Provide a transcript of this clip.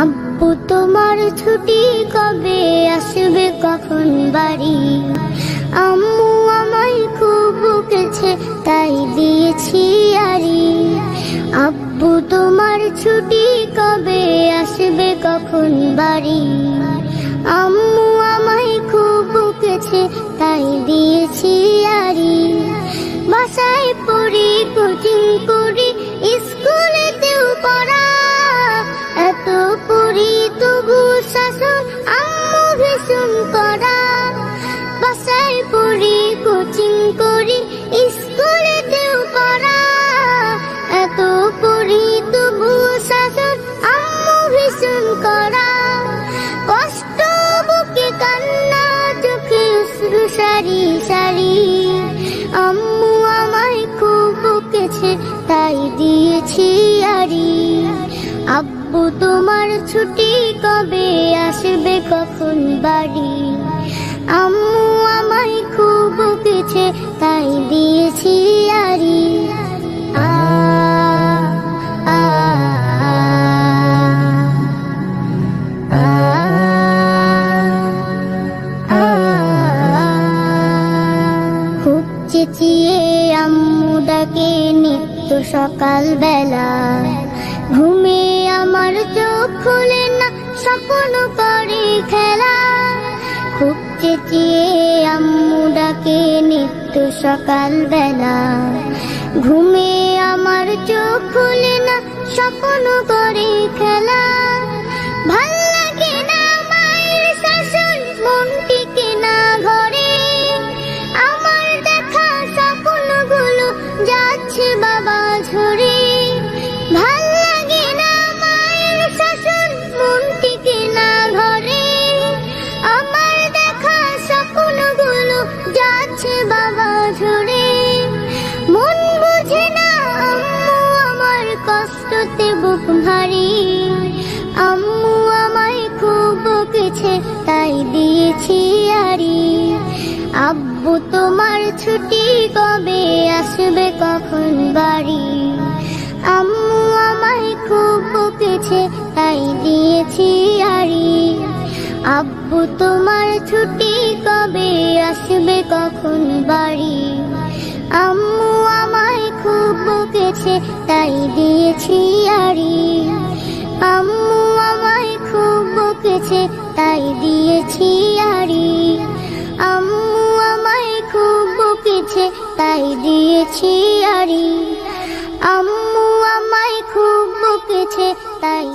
আব্বু তোমার ছুটি কবে আসবে কখন বাড়ি? আম্মু আমায় খুব বকেছে তাই দিয়েছি আড়ি। আব্বু তোমার ছুটি কবে আসবে কখন বাড়ি? আম্মু আমায় খুব বকেছে তাই দিয়েছি আড়ি। বাসায় পড়ি, কোচিং করি, স্কুলেতেও পড়া, এত পড়ি তবু শাসন আম্মু ভীষণ করা। বাসায় পড়ি, কোচিং করি, স্কুলেতেও পড়া, এত পড়ি তবু শাসন আম্মু ভীষণ করা। কষ্ট বুকে কান্না, চোখে অশ্রু সারি সারি। আম্মু আমায় খুব বকেছে তাই দিয়েছি আড়ি। আব্বু তোমার ছুটি কবে আসবে কখন বাড়ি? আম্মু আমায় খুব বকেছে তাই দিয়েছি আড়ি। খুব চেঁচিয়ে আম্মু ডাকে নিত্য সকাল বেলা, ঘুমে আমার চোখ খুলে না, স্বপ্ন করে খেলা। খুব চেঁচিয়ে আম্মু ডাকে নিত্য সকাল বেলা, ঘুমে আমার চোখ খুলে না, স্বপ্ন করে খেলা। ভাল লাগে না মায়ের শাসন, মন টিকে না ঘরে, আমার দেখা স্বপ্নগুলো যাচ্ছে বাবা ঝরে। ভাল লাগে না মায়ের শাসন, মন টিকে না ঘরে, আমার দেখা স্বপ্নগুলো যাচ্ছে বাবা ঝরে। মন বুঝে না আম্মু আমার কষ্টতে বুক ভারী। আম্মু আমায় খুব বকেছে তাই দিয়েছি আড়ি। আব্বু তোমার ছুটি কবে আসবে কখন বাড়ি? আম্মু আমায় খুব বকেছে তাই দিয়েছি আড়ি। আব্বু তোমার ছুটি কবে আসবে কখন বাড়ি? আম্মু আমায় খুব বকেছে তাই দিয়েছি আড়ি। আম্মু আমায় খুব বকেছে তাই দিয়েছি আড়ি। আম্মু আমায় খুব বকেছে তাই দিয়েছি আড়ি। আম্মু আমায় খুব বকেছে তাই